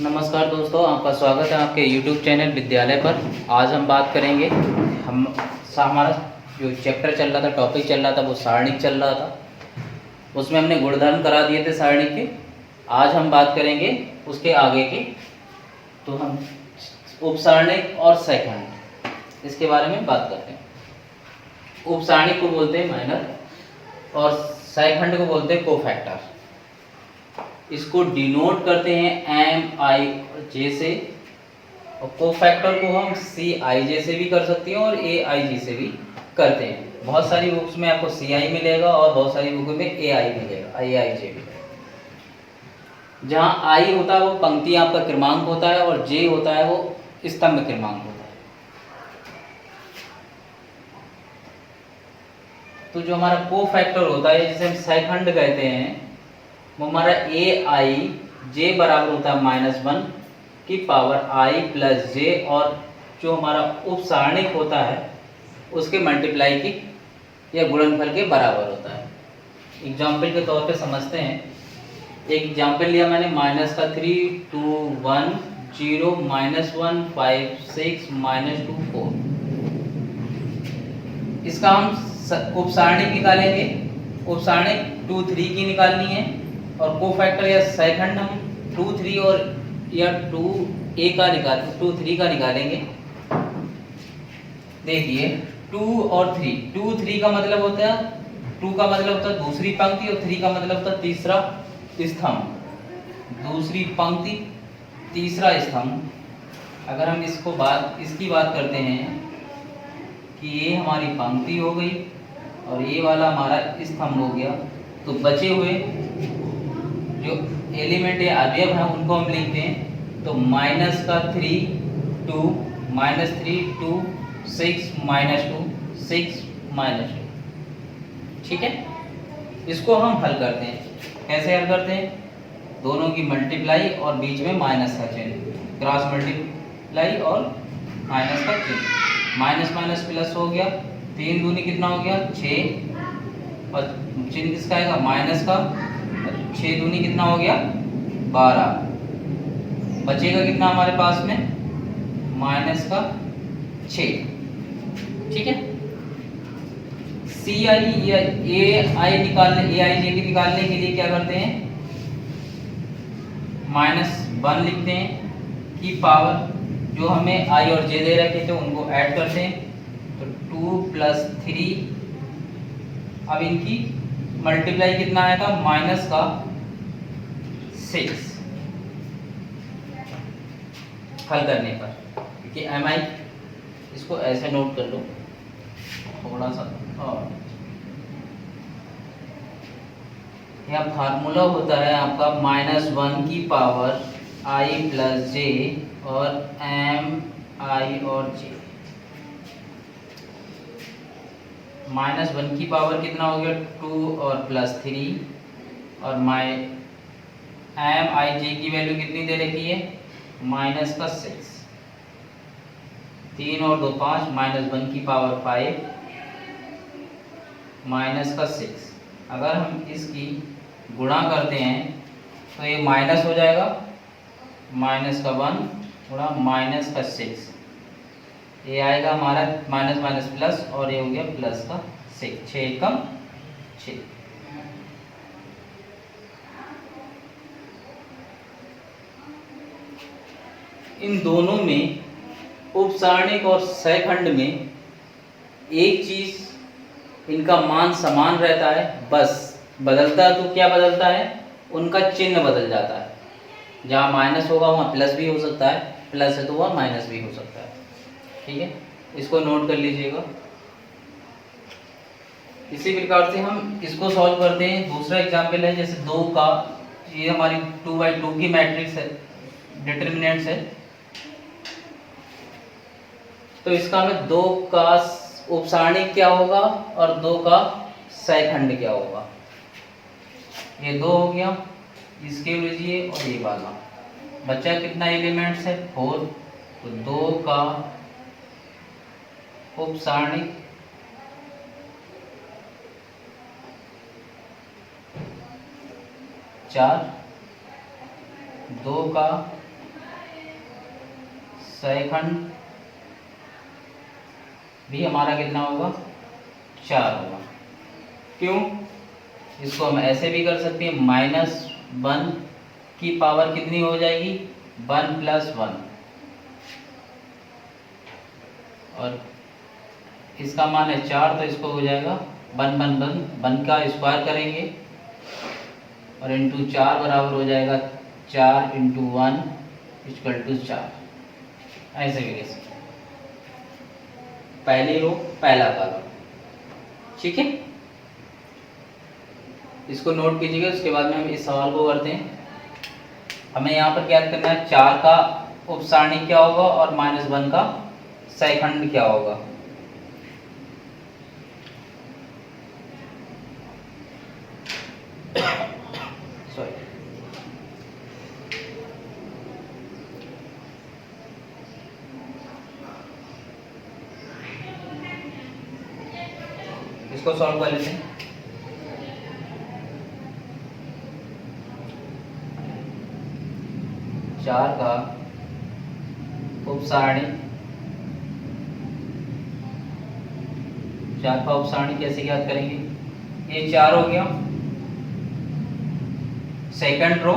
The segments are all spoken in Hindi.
नमस्कार दोस्तों, आपका स्वागत है आपके YouTube चैनल विद्यालय पर। आज हम बात करेंगे, हमारा जो चैप्टर चल रहा था, टॉपिक चल रहा था, वो सारणिक चल रहा था। उसमें हमने गुणधर्म करा दिए थे सारणिक के। आज हम बात करेंगे उसके आगे के, तो हम उपसारणिक और सैखंड इसके बारे में बात करते हैं। उपसारणिक को बोलते हैं माइनर और सैखंड को बोलते हैं कोफैक्टर। इसको डिनोट करते हैं एम आई जे से, और कोफैक्टर को हम सी आई जे से भी कर सकते हैं और ए आई जी से भी करते हैं। बहुत सारी बुक्स में आपको सी आई मिलेगा और बहुत सारी बुक में ए आई मिलेगा, ए आई जे भी। जहाँ आई होता है वो पंक्ति आपका क्रमांक होता है और जे होता है वो स्तंभ क्रमांक होता है। तो जो हमारा कोफैक्टर होता है, जिसे हम सैखंड कहते हैं, वो हमारा ए आई जे बराबर होता है -1 की पावर आई प्लस जे, और जो हमारा उपसारणिक होता है उसके मल्टीप्लाई की या गुणनफल के बराबर होता है। एग्जाम्पल के तौर पे समझते हैं। एक एग्जाम्पल लिया मैंने, -3 2 1 0 -1 5 6 -2 4। इसका हम उपसारणिक निकालेंगे। उपसारणिक 2 3 की निकालनी है और कोफैक्टर या सैखंड हम 2 3 और या 2 3 का निकालेंगे। देखिए 2 और 3, 2 3 का मतलब होता है, 2 का मतलब होता है दूसरी पंक्ति और 3 का मतलब होता है तीसरा स्तंभ। दूसरी पंक्ति तीसरा स्तंभ। अगर हम इसकी बात करते हैं कि ये हमारी पंक्ति हो गई और ये वाला हमारा स्तंभ हो गया, तो बचे हुए जो एलिमेंट या अवयव हैं उनको हम लिखते हैं। तो -3 2 -3 2 6 -2 6 -2। ठीक है, इसको हम हल करते हैं। कैसे हल करते हैं? दोनों की मल्टीप्लाई और बीच में माइनस का चिन्ह, क्रॉस मल्टीप्लाई और माइनस का चिन्ह। माइनस माइनस प्लस हो गया, 3 दूनी कितना हो गया 6, और चिन्ह किसका आएगा माइनस का, 6 दूनी कितना हो गया 12। बचेगा कितना हमारे पास में माइनस का 6। ठीक है, सी आई या ए आई जे की निकालने के लिए क्या करते हैं, -1 लिखते हैं की पावर, जो हमें आई और जे दे रखे थे उनको ऐड करते हैं। तो 2 + 3, अब इनकी मल्टीप्लाई कितना आएगा -6 हल करने पर, क्योंकि एम आई, इसको ऐसे नोट कर लो थोड़ा सा। और यह फार्मूला होता है आपका -1 की पावर आई प्लस जे और एम आई और जे। -1 की पावर कितना हो गया 2 और +3, और एम आई जे की वैल्यू कितनी दे रखी है -6। 3 और 2 5, -1 की पावर 5 -6। अगर हम इसकी गुणा करते हैं तो ये माइनस हो जाएगा, -1 गुणा -6, ये आएगा हमारा माइनस माइनस प्लस, और ये हो गया +6, 6 एकम 6। इन दोनों में, उपसारणिक और सैखंड में, एक चीज इनका मान समान रहता है, बस बदलता है तो क्या बदलता है, उनका चिन्ह बदल जाता है। जहाँ माइनस होगा वहाँ प्लस भी हो सकता है, प्लस है तो वहाँ माइनस भी हो सकता है। ठीक है, इसको नोट कर लीजिएगा। इसी प्रकार से हम इसको सॉल्व करते हैं। दूसरा एग्जाम्पल है, जैसे 2 का, ये हमारी 2/2 की मैट्रिक्स है, डिटर्मिनेंट्स है। तो इसका हमें 2 का उपसारणिक क्या होगा और 2 का सैखंड क्या होगा। ये 2 हो गया, इसके लीजिए, और ये वाला बच्चा कितना एलिमेंट्स है 4। तो 2 का उपसारणिक 4, 2 का सैखंड भी हमारा कितना होगा, 4 होगा। क्यों? इसको हम ऐसे भी कर सकते हैं, -1 की पावर कितनी हो जाएगी, 1 + 1, और इसका मान है 4, तो इसको हो जाएगा 1 1 1 1 का स्क्वायर करेंगे और इंटू 4 बराबर हो जाएगा 4 × 1 = 4। ऐसे भी लिख सकते हैं, पहली रो पहला कॉलम। ठीक है, इसको नोट कीजिएगा। उसके बाद में हम इस सवाल को करते हैं। हमें यहाँ पर क्या करना है, 4 का उपसारणी क्या होगा और -1 का सैखंड क्या होगा। सॉरी, इसको सॉल्व कर लेते हैं। चार का उपसारणी, 4 का उपसारणी कैसे ज्ञात करेंगे, ये 4 हो गया, सेकंड रो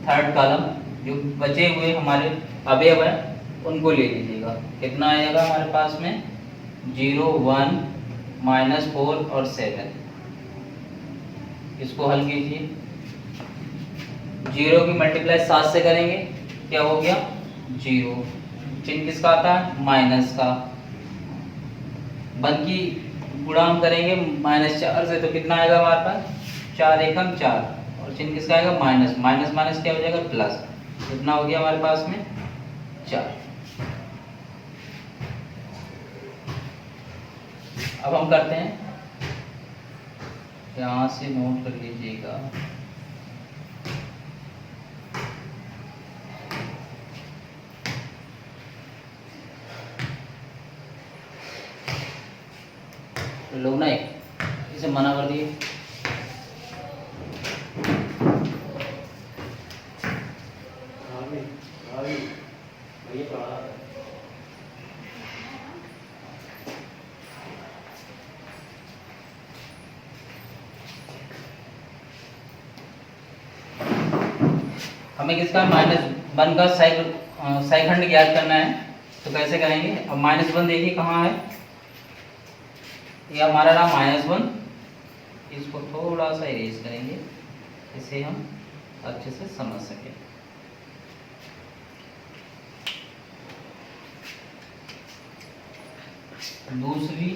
थर्ड कॉलम, जो बचे हुए हमारे अवयव हैं उनको ले लीजिएगा। कितना आएगा हमारे पास में, 0 1 -4 और 7। इसको हल कीजिए। 0 की मल्टीप्लाई 7 से करेंगे, क्या हो गया 0, चिन्ह किसका आता है, माइनस का। 1 की गुणा हम करेंगे -4 से, तो कितना आएगा हमारे पास, 4 एकम 4, और चिन्ह किसका आएगा, माइनस, माइनस माइनस क्या हो जाएगा, प्लस। कितना हो गया हमारे पास में, 4। अब हम करते हैं, यहाँ से नोट कर लीजिएगा। लोग ना इसे मना कर दिए। हमें किसका, -1 का सैखंड ज्ञात करना है, तो कैसे करेंगे। अब -1 देखिए कहाँ है, ये हमारा रहा -1, इसको थोड़ा सा इरेज करेंगे, इसे हम अच्छे से समझ सकें। दूसरी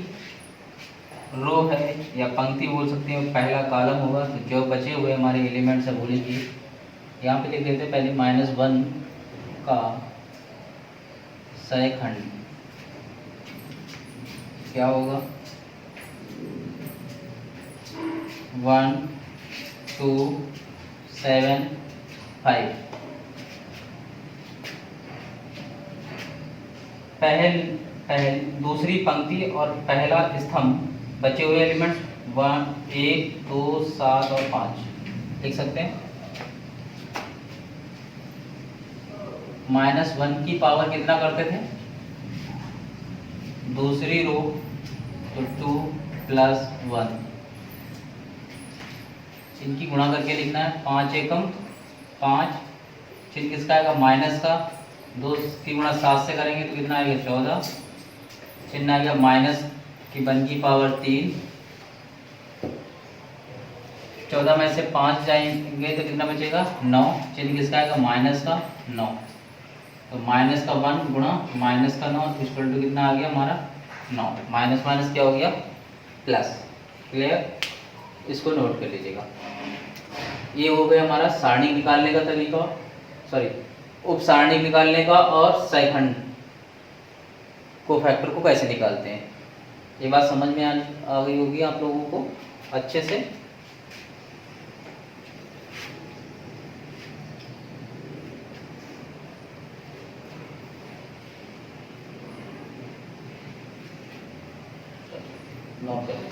रो है या पंक्ति बोल सकते हैं, पहला कॉलम होगा, तो जो बचे हुए हमारे एलिमेंट्स है वो लिखिए। यहाँ पे लिख देते हैं पहले -1 का सैखंड क्या होगा, 1 2 7 5। दूसरी पंक्ति और पहला स्तंभ, बचे हुए एलिमेंट्स 1 2 7 और 5 लिख सकते हैं। -1 की पावर कितना करते थे, दूसरी रो, तो 2 + 1, इनकी गुणा करके लिखना है, 5 एकम 5, चिन्ह किसका आएगा, माइनस का। 2 की गुणा 7 से करेंगे तो कितना आएगा, 14, चिन्ह आ गया माइनस की 1 की पावर 3, 14 में से 5 जाएंगे तो कितना बचेगा, 9, चिन्ह किसका आएगा, माइनस का 9, तो माइनस का 1 गुणा माइनस का 9 इक्वल टू कितना आ गया हमारा 9, माइनस माइनस क्या हो गया, प्लस। क्लियर, इसको नोट कर लीजिएगा। ये हो गया हमारा सारणी निकालने का तरीका, सॉरी उप सारणी निकालने का, और सैखंड को फैक्टर को कैसे निकालते हैं। ये बात समझ में आ गई होगी आप लोगों को अच्छे से। नोट करें।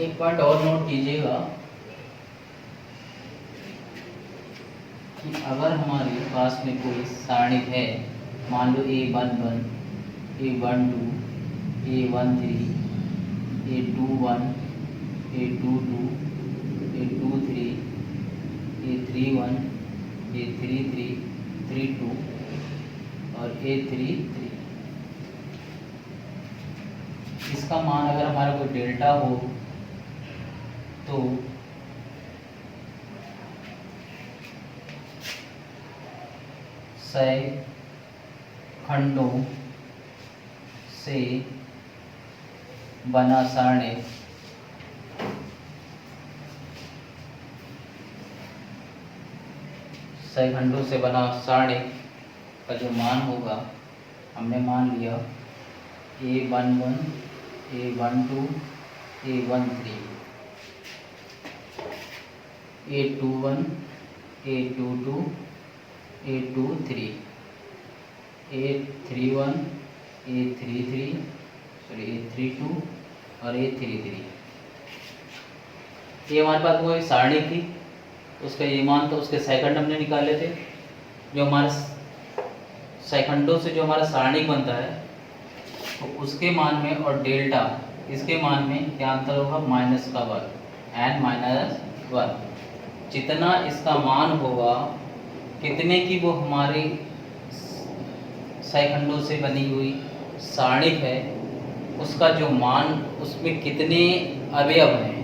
एक पॉइंट और नोट कीजिएगा कि अगर हमारे पास में कोई सारणी है, मान लो A11, A12, A13, A21, A22, A23, A31, A33, 32 और A33, इसका मान अगर हमारा कोई डेल्टा हो तो सय खंडों से बना सारणी सय खंडों से बना सारणी का जो मान होगा, हमने मान लिया A11, A12, A13, A21, A22, A23, A31, A33, A32 और A33। ये हमारे पास वो सारणी थी, उसका ये मान था, उसके सेकंड हमने निकाले थे। जो हमारे सेकंडों से जो हमारा सारणी बनता है तो उसके मान में और डेल्टा इसके मान में क्या अंतर होगा, माइनस का वर्ग, n-1। जितना इसका मान होगा, कितने की वो हमारी सेकंडों से बनी हुई सारणी है, उसका जो मान, उसमें कितने अवयव हैं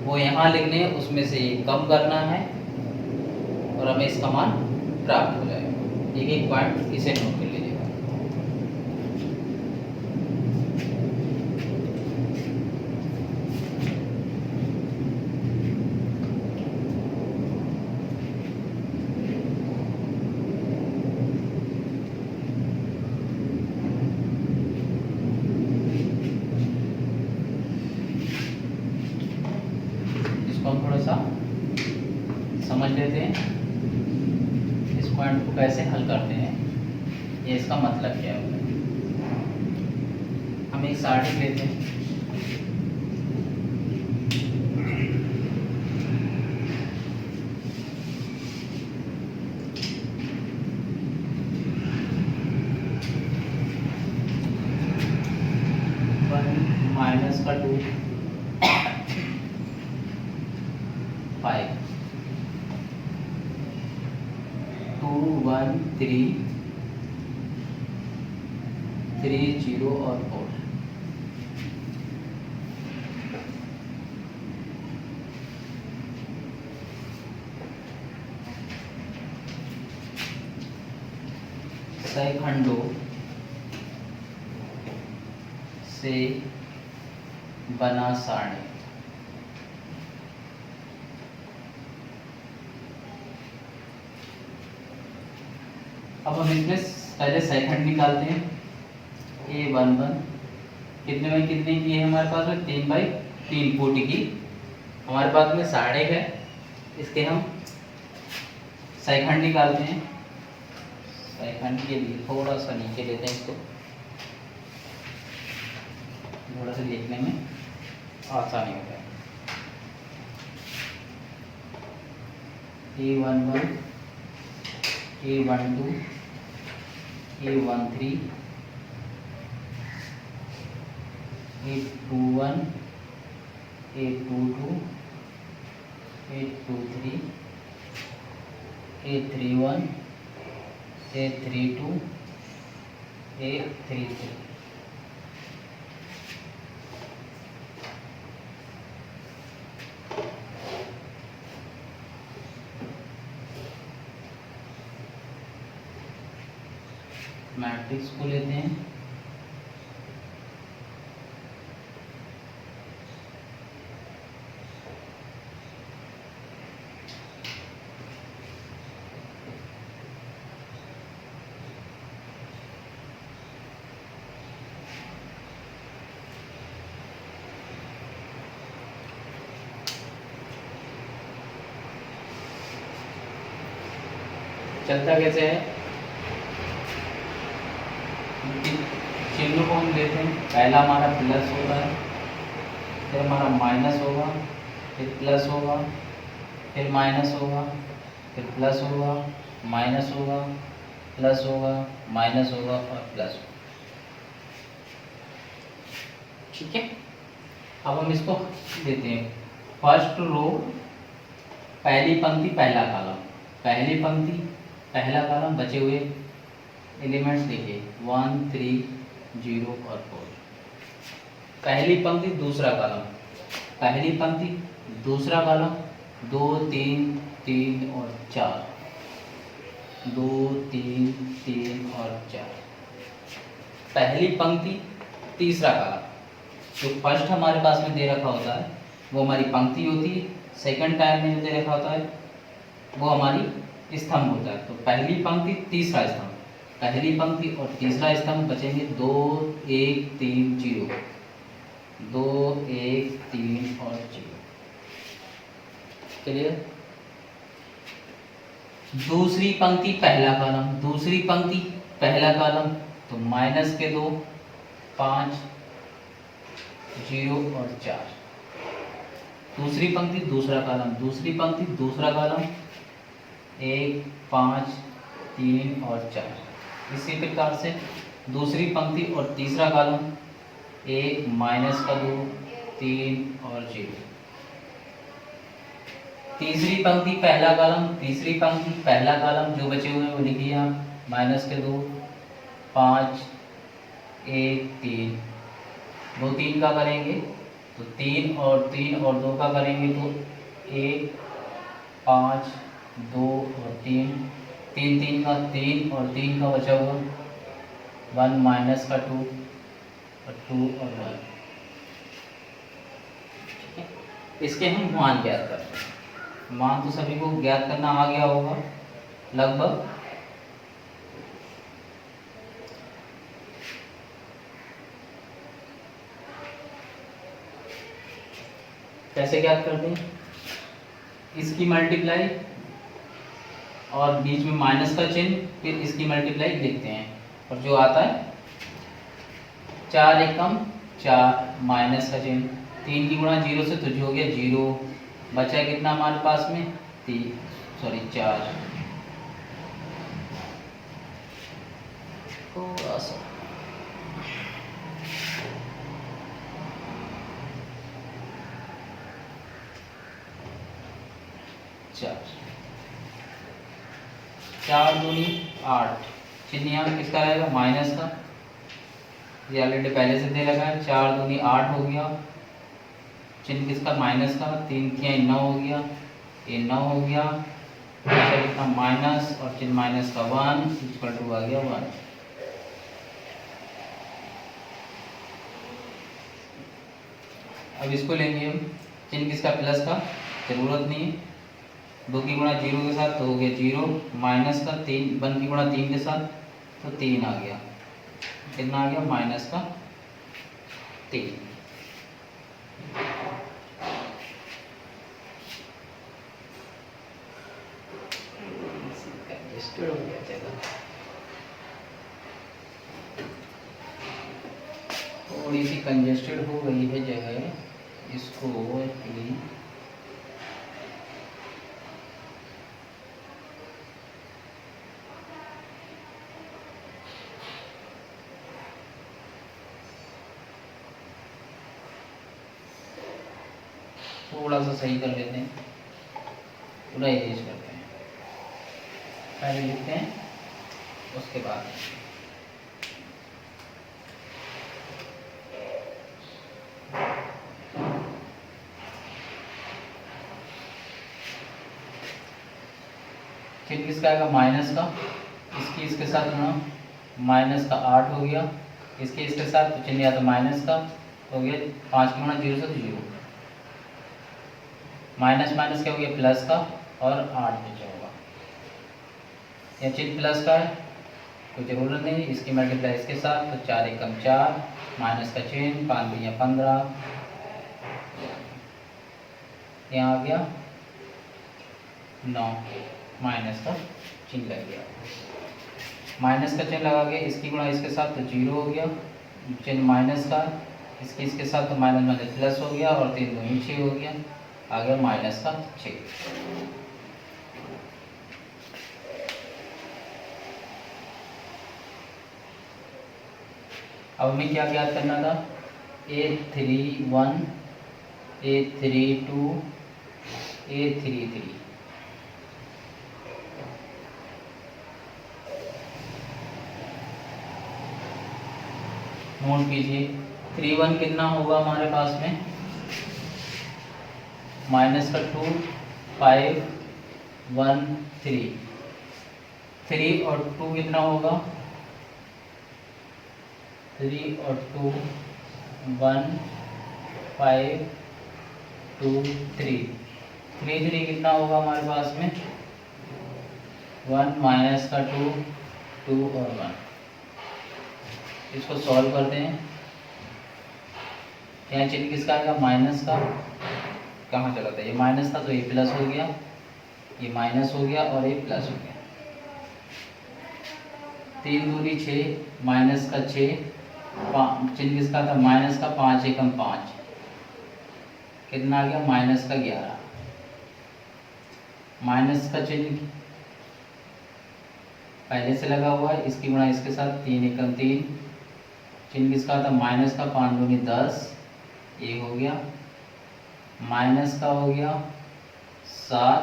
वो यहाँ लिखने, उसमें से ये कम करना है और हमें इसका मान प्राप्त हो जाएगा। एक एक पॉइंट इसे नोट कर लीजिएगा। हम थोड़ा सा समझ लेते हैं, इस पॉइंट को कैसे हल करते हैं, ये इसका मतलब क्या है। हम एक सारणी लेते हैं, माइनस का 2, 5, 2, 1, 3, 3, 0 और 4। सय खंडों से बना सारणी। अब हम इसमें पहले सेकंड निकालते हैं। A11 कितने बाई कितने की है हमारे पास में, 3/3 फुट की हमारे पास में सारणी है। इसके हम सेकंड निकालते हैं। सेकंड के लिए थोड़ा सा नीचे लेते हैं इसको, थोड़ा सा लिखने में आसानी होता है। A11, A12, A13, A21, A22, A23, A31, A32, A33। Matrix को लेते हैं। चलता कैसे है, चिन्ह को हम लेते हैं। पहला हमारा प्लस होता है, फिर हमारा माइनस होगा, फिर प्लस होगा, फिर माइनस होगा, फिर प्लस होगा, माइनस होगा, प्लस होगा, माइनस होगा और प्लस होगा। ठीक है, अब हम इसको देते हैं फर्स्ट रो, पहली पंक्ति पहला कॉलम, पहली पंक्ति पहला कॉलम, बचे हुए एलिमेंट्स देखिए 1 3 0 और 4। पहली पंक्ति दूसरा कॉलम, पहली पंक्ति दूसरा कॉलम 2 3 3 और 4, 2 3 3 और 4। पहली पंक्ति तीसरा कॉलम, जो फर्स्ट हमारे पास में दे रखा होता है वो हमारी पंक्ति होती है, सेकंड टाइम में दे रखा होता है वो हमारी स्तंभ होता है। तो पहली पंक्ति तीसरा स्तंभ, पहली पंक्ति और तीसरा स्तंभ बचेंगे 2 1 3 0, 2 1 3 और 0। क्लियर? दूसरी पंक्ति पहला कॉलम, दूसरी पंक्ति पहला कॉलम, तो माइनस के 2 5 0 और 4। दूसरी पंक्ति दूसरा कॉलम, दूसरी पंक्ति दूसरा कॉलम 1 5 3 और 4। इसी प्रकार से दूसरी पंक्ति और तीसरा कॉलम 1 माइनस का 2 3 और 0। तीसरी पंक्ति पहला कॉलम, तीसरी पंक्ति पहला कॉलम, जो बचे हुए हैं वो लिखिए आप, माइनस के 2 5 1 3, 2 3 का करेंगे तो 3 और 3 और 2 का करेंगे तो 1 5 2 और 3, 3 3 का 3 और 3 का बचा हुआ 1 माइनस का 2 और 2 और 1। इसके हम मान ज्ञात करते हैं। मान तो सभी को ज्ञात करना आ गया होगा लगभग। कैसे ज्ञात करते हैं? इसकी मल्टीप्लाई और बीच में माइनस का चिन्ह, फिर इसकी मल्टीप्लाई लिखते हैं और जो आता है 4 एकम 4 माइनस का चिन्ह, 3 की गुणा 0 से तो जो हो गया 0, बचा कितना हमारे पास में 4। थोड़ा सा 4 दूनी 8, चिन्ह यहाँ किसका रहेगा? माइनस का, ये ऑलरेडी पहले से दे रखा है। 4 दूनी 8 हो गया, चिन्ह किसका? माइनस का। 3 किया 9 हो गया, ये 9 हो गया, कितना माइनस और चिन्ह माइनस का 1 इक्वल टू आ गया 1। अब इसको लेंगे हम, चिन्ह किसका? प्लस का, जरूरत नहीं है। 2 की गुणा 0 के साथ तो हो गया 0, माइनस का 3, 1 की गुणा 3 के साथ तो 3 आ गया, कितना आ गया? माइनस का 3। हो गया जगह, थोड़ी सी कंजेस्टेड हो गई है जगह, इसको एक्चुअली थोड़ा सा सही कर लेते हैं, पूरा इरेज करते हैं। पहले लिखते हैं उसके बाद चिन्ह किसका आएगा? माइनस का, इसकी इसके साथ गुणा, माइनस का 8 हो गया, इसके इसके साथ तो चिन्ह या तो माइनस का हो गया, 5 की गुणा 0 से तो 0, माइनस माइनस क्या हो गया? प्लस का, और 8 बचा होगा। यह चिन्ह प्लस का है, कोई ज़रूरत नहीं, इसकी मल्टीप्लाई इसके साथ तो 4 एकम 4, माइनस का चिन्ह, 5 दिया 15, यहाँ आ गया 9, माइनस का चिन्ह लग गया। माइनस का चिन्ह लगा के इसकी गुणा इसके साथ तो 0 हो गया, चिन्ह माइनस का, इसके साथ तो माइनस माइनस प्लस हो गया और 3 दूनी 6 हो गया, आ गया माइनस का 6। अब हमें क्या ज्ञात करना था, A31 A32 A33। नोट कीजिए 31 कितना होगा हमारे पास में, माइनस का 2 5 1 3, 3 और 2 कितना होगा, 3 और 2 1 5 2 3, 3 3 कितना होगा हमारे पास में 1 माइनस का 2 2 और 1। इसको सॉल्व करते हैं, यहाँ चिन्ह किसका आएगा, माइनस का, कहाँ चला था ये माइनस था तो ये प्लस हो गया, ये माइनस हो गया और ये प्लस हो गया। 3 दूनी 6 माइनस का 6, चिन्ह किसका था माइनस का, 5 एकम 5, कितना आ गया माइनस का 11। माइनस का चिन्ह पहले से लगा हुआ है, इसकी गुणा इसके साथ 3 एकम 3, चिन्ह किसका था माइनस का, 5 दूनी 10, ये हो गया, माइनस का हो गया 7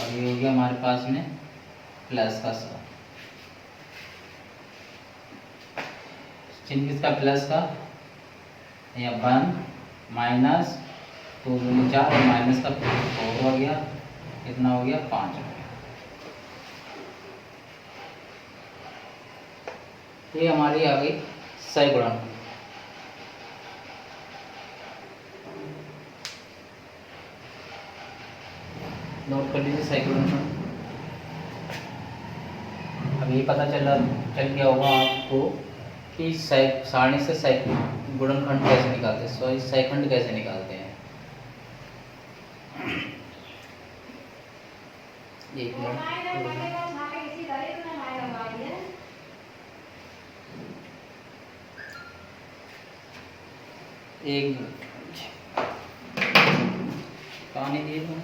और ये हो गया हमारे पास में प्लस का 7। चिन्ह किसका प्लस का, या 1 माइनस 2 दूनी 4 और माइनस का 4 हो गया, कितना हो गया 5 हो गया। ये हमारी आ गई सैगुणन। नोट कर लीजिए सैगुणन। अब ये पता चल गया होगा आपको कि सारणी से गुणनखंड कैसे निकालते हैं, सॉरी सैखंड कैसे निकालते हैं। एक मिनट, एक मिनट, पानी दिए तो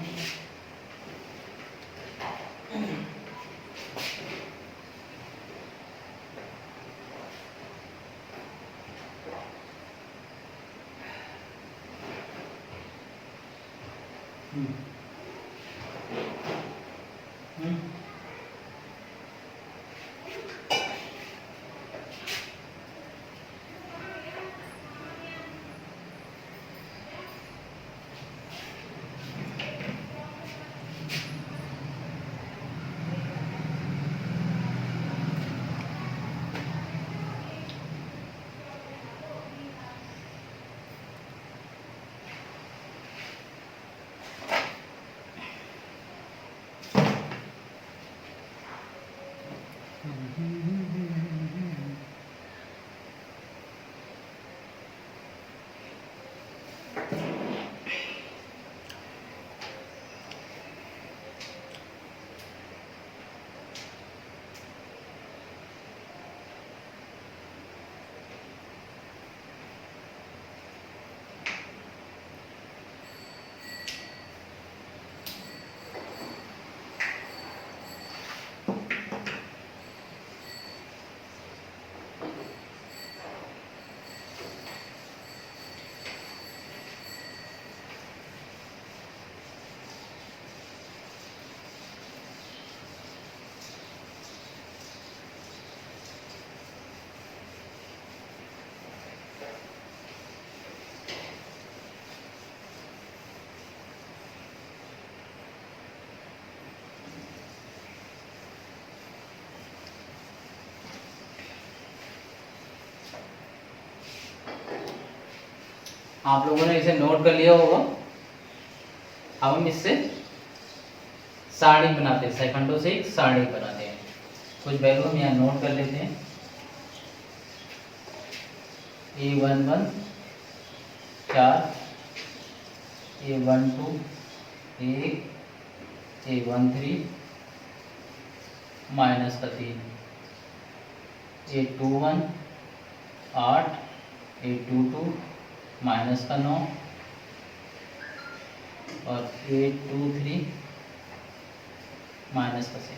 आप लोगों ने इसे नोट कर लिया होगा। अब हम इससे सारणी बनाते हैं, सेकंडों से एक सारणी बनाते हैं। कुछ वैल्यू हम यहाँ नोट कर लेते हैं। A11 4, A12 1, A13 माइनस का 3, A21 8, 822 माइनस का 9 और 823 माइनस का 6।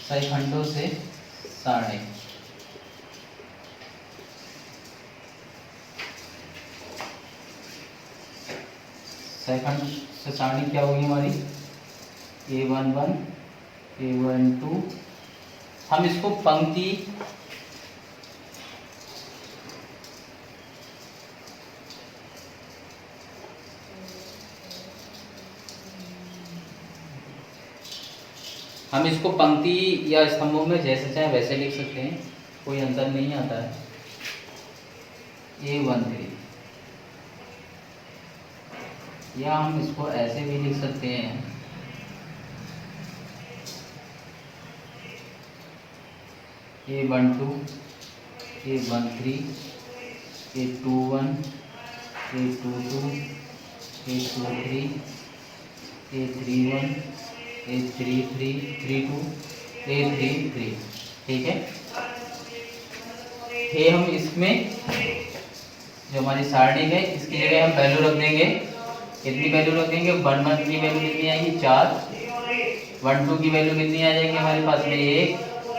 सही खंडों से सारणी। सेकंड से सारणी क्या होगी हमारी? A11 A12। हम इसको पंक्ति या स्तंभों में जैसे चाहे वैसे लिख सकते हैं, कोई अंतर नहीं आता है। A13 या हम इसको ऐसे भी लिख सकते हैं, A12 A13 A21 A22 A23 A31 A33 32 A33। ठीक है, ये हम इसमें जो हमारी सारणी है इसकी जगह हम वैल्यू रख देंगे। कितनी वैल्यू रखेंगे? 1 की वैल्यू कितनी आएगी? 4। 1 की वैल्यू कितनी आ जाएगी हमारे पास में? 1।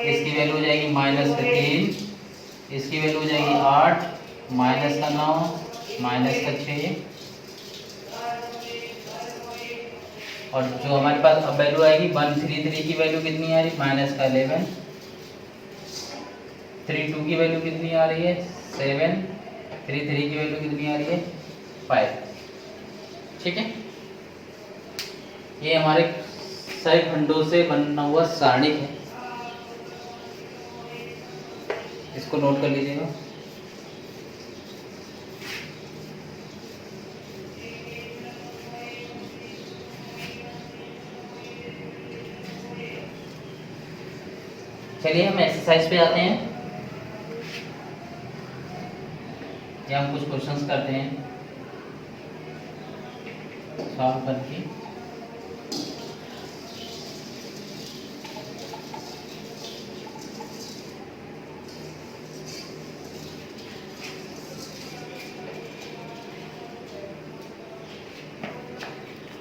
इसकी वैल्यू हो जाएगी -3। इसकी वैल्यू हो जाएगी 8 माइनस का 9 माइनस का 6। और जो हमारे पास अब वैल्यू आएगी 133 की वैल्यू कितनी आ रही है? माइनस का 11। 32 की वैल्यू कितनी आ रही है? 7। 33 की वैल्यू कितनी आ रही है? 5। ठीक है, ये हमारे सही खंडों से बना हुआ सारणी है, इसको नोट कर लीजिएगा। चलिए हम एक्सरसाइज पे आते हैं, या हम कुछ क्वेश्चंस करते हैं सॉल्व करके।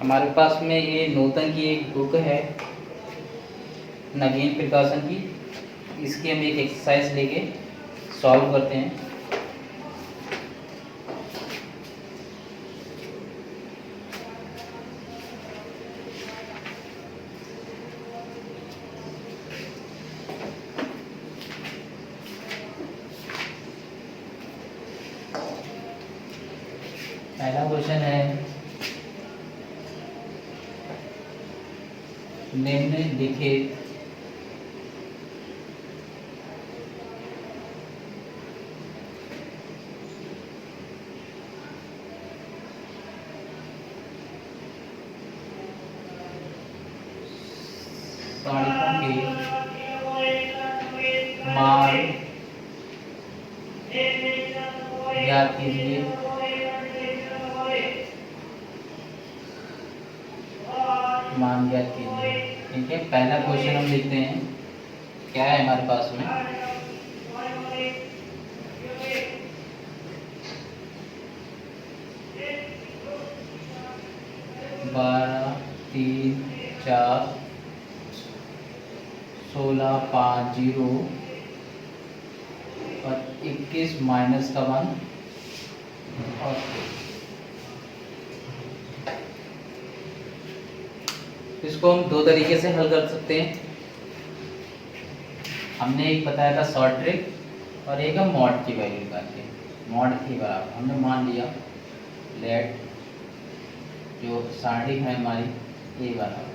हमारे पास में ये नूतन की एक बुक है, नवीन प्रकाशन की, इसकी हम एक एक्सरसाइज लेके सॉल्व करते हैं। पहला क्वेश्चन है, निम्नलिखित सारणियों के मान ज्ञात कीजिए। मान ज्ञात कीजिए। ठीक है, पहला क्वेश्चन हम लिखते हैं, क्या है हमारे पास में? 12 3 4 16 5 0 और 21 माइनस का 1 और इसको हम दो तरीके से हल कर सकते हैं। हमने एक बताया था शॉर्ट ट्रिक और एक है मॉड की वैल्यू निकाल के। मॉड के बराबर हमने मान लिया लेट जो सारणी है हमारी ये बराबर,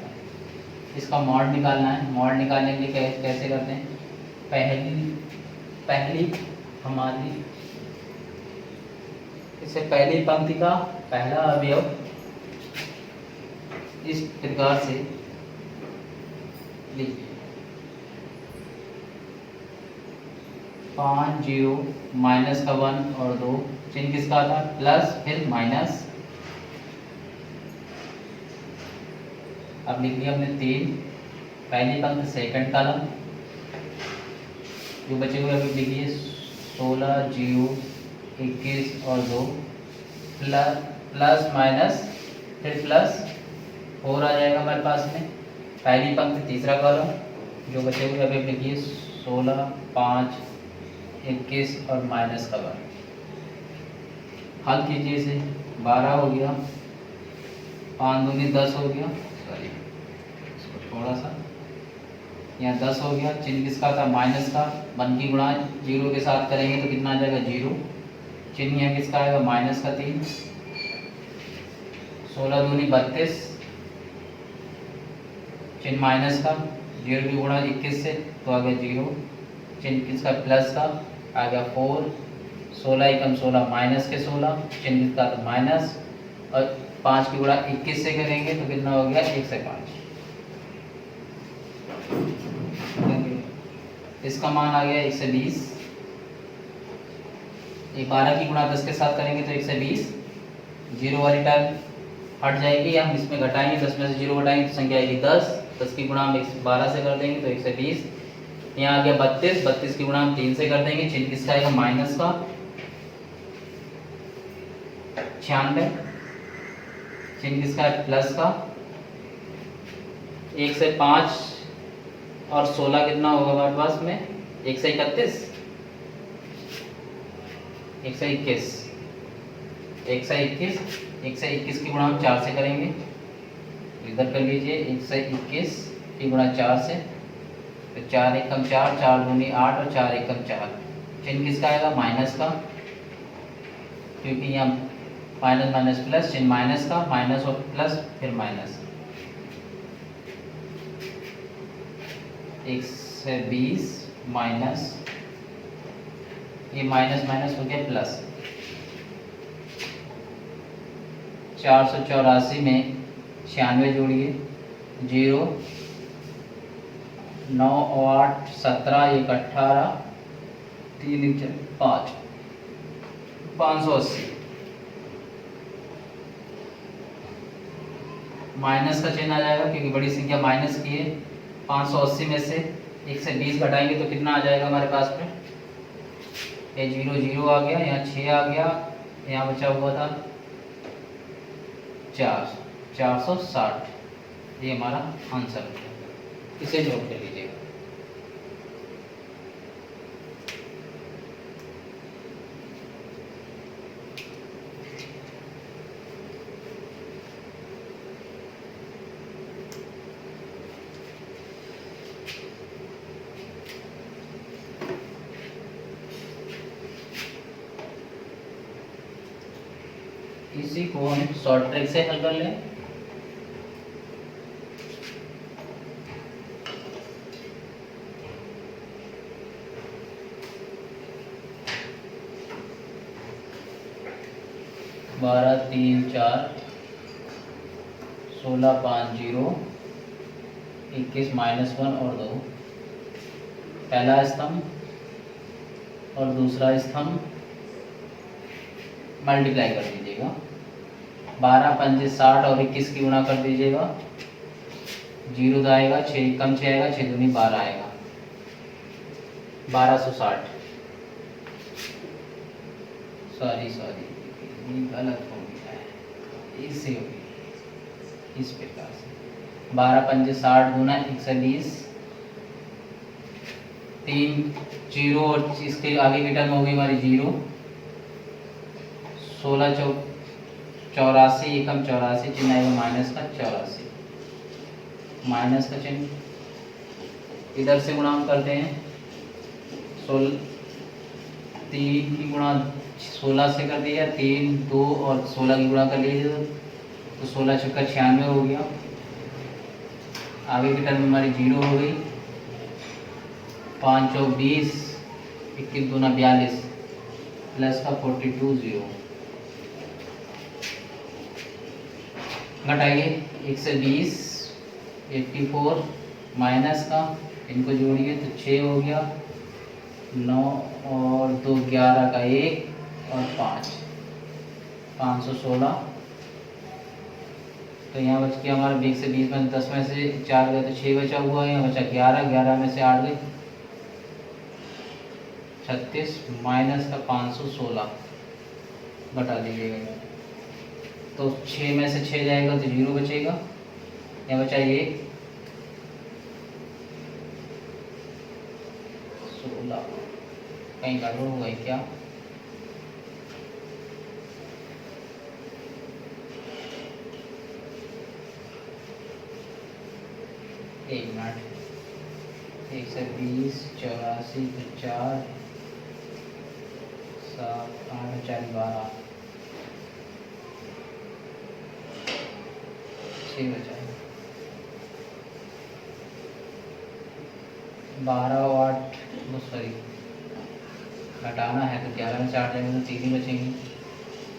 इसका मॉड निकालना है। मॉड निकालने के लिए कैसे करते हैं? पहली हमारी इससे पहली पंक्ति का पहला अवयव इस प्रकार से लिखिए। 5 0 माइनस का 1 और 2, चिन्ह किसका था प्लस फिर माइनस। अब लिख लिया हमने 3 पहली पंक्ति सेकंड कॉलम, जो बचे हुए अभी लिखिए 16 0 21 और 2 प्लस माइनस फिर प्लस 4 आ जाएगा हमारे पास में। पहली पंक्ति तीसरा कॉलम, जो बचे हुए अभी लिखिए 16 5 21 और माइनस का 1। हल कीजिए इसे, 12 हो गया, 5 दूनी 10 हो गया, सॉरी इसको थोड़ा सा, यहाँ 10 हो गया, चिन्ह किसका था माइनस का, 1 की गुणा 0 के साथ करेंगे तो कितना आ जाएगा 0, चिन्ह यहाँ किसका आएगा माइनस का 3, 16 दूनी 32, चिन्ह माइनस का, 0 की गुणा 21 से तो आ गया 0, चिन्ह किसका प्लस का आ गया 4, 16 एकम 16 माइनस के 16, चिन्ह किसका तो माइनस, और 5 की गुणा 21 से करेंगे तो कितना हो गया 1 से 5, इसका मान आ गया 120। 12 की गुणा 10 के साथ करेंगे तो 120, 0 वाली टर्म हट जाएगी, हम इसमें घटाएंगे 10 में से 0 घटाएंगे तो संख्या आएगी 10, 10 की गुणा हम 12 से कर देंगे तो 120, यहाँ आ गया 32, 32 की गुणा हम 3 से कर देंगे, चिन्ह किसका आएगा माइनस का, 96, चिन्ह किसका है प्लस का, 1 से 5 और 16 कितना होगा हमारे पास में 131, 121, 121 की गुणा हम 4 से करेंगे, इधर कर लीजिए 121 की गुणा 4 से, तो 4 एकम 4, 4 दूनी 8 और 4 एकम 4, चिन्ह किसका आएगा माइनस का, क्योंकि यहाँ माइनस माइनस प्लस, चिन्ह माइनस का, माइनस और प्लस फिर माइनस, 120 माइनस, ये माइनस माइनस हो गया प्लस, 484 में 96 जोड़िए, 0 9 और 8 17 1 18 3 1 5 580, माइनस का चिन्ह आ जाएगा क्योंकि बड़ी संख्या माइनस की है। 580 में से 120 घटाएंगे तो कितना आ जाएगा हमारे पास में, ये 0 0 आ गया, यहाँ 6 आ गया, यहाँ बचा हुआ था 4, 460, ये हमारा आंसर है, इसे नोट कर लीजिएगा। इसी को हम शॉर्ट ट्रिक से हल कर लें। बारह 3 4 16 5 0 21 -1 और 2, पहला स्तंभ और दूसरा स्तंभ मल्टीप्लाई कर दीजिएगा, 12 5 60 और 21 की गुणा कर दीजिएगा, 0 तो आएगा, 6 कम 6 आएगा, 6 दूनी 12 आएगा, 1260, सॉरी ये गलत हो गया है, इससे हो गया इस प्रकार से, 12 5 60 गुना 120, 3 0 और इसके आगे की टर्म हो गई हमारी 0, 16 84 एकम 84, चिन्ह आएगा माइनस का 84, माइनस का चिन्ह इधर से गुणा हम करते हैं, 3 की गुणा 16 से कर दिया, 3 2 और 16 की गुणा कर लीजिए तो 16 छक्का 96 हो गया, आगे की टर्म हमारी 0 हो गई, 5 और 20 21 दूना 42 प्लस का 42 0, घटाइए 120 84 माइनस का, इनको जोड़िए तो 6 हो गया, 9 और 2 11 का 1 और 5 516। तो यहाँ बच गया हमारा 20 से 20 में 10 में से 4 गए तो 6 बचा हुआ है। यहाँ बचा 11, 11 में से 8 गए 36 माइनस का 516 घटा लीजिएगा। तो 6 में से 6 जाएगा तो 0 बचेगा। यहाँ बचा 1 16। कहीं गड़बड़ हो गई क्या? एक मिनट। 120 84 50 7 8 4 12 6 बचा है। 12 और 8 सॉरी घटाना है तो 11 में से 8 जाएंगे तो 3 ही बचेंगे।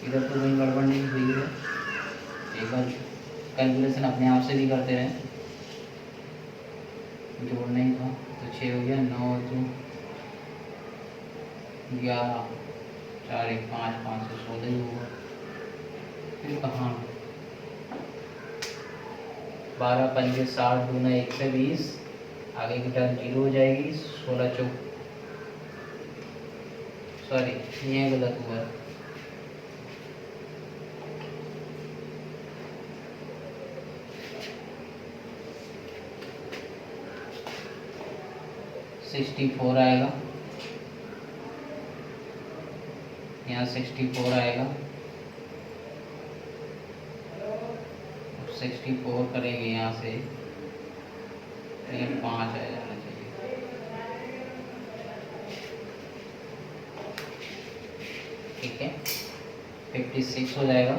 इधर तो कोई गड़बड़ नहीं हुई है। एक बार कैलकुलेशन अपने आप से भी करते रहे, जोड़ना ही था। तो 6 हो गया, 9 2 11 4 1 5 516 ही होगा। फिर कहाँ 12 पंजे 60 दूना 120, आगे की टर्म 0 हो जाएगी। 16 चौक सॉरी ये गलत हुआ। 64 आएगा, यहाँ 64 आएगा। 64 करेंगे यहाँ से, ये 5 आ जाना चाहिए। ठीक है, 56 हो जाएगा।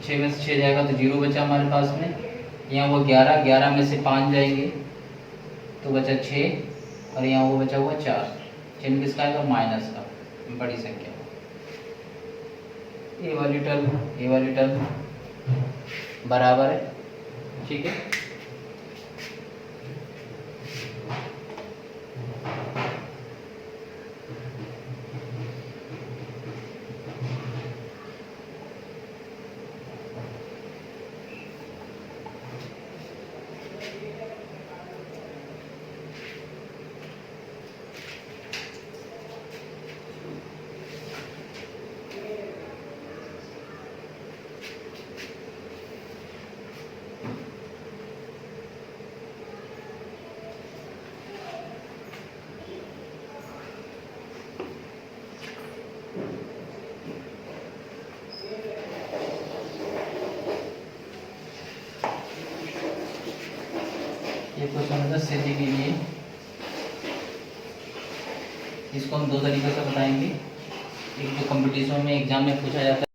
छः में से 6 जाएगा तो 0 बचा हमारे पास में। यहाँ वो 11, 11 में से 5 जाएंगे तो बचा 6 और यहाँ वो बचा हुआ 4। चिन्ह किसका आएगा? माइनस का, बड़ी संख्या। ये वाली टर्म बराबर है। ठीक है, ये क्वेश्चन है 10 के लिए। इसको हम दो तरीके से बताएंगे। एक जो कंपटीशन में एग्जाम में पूछा जाता है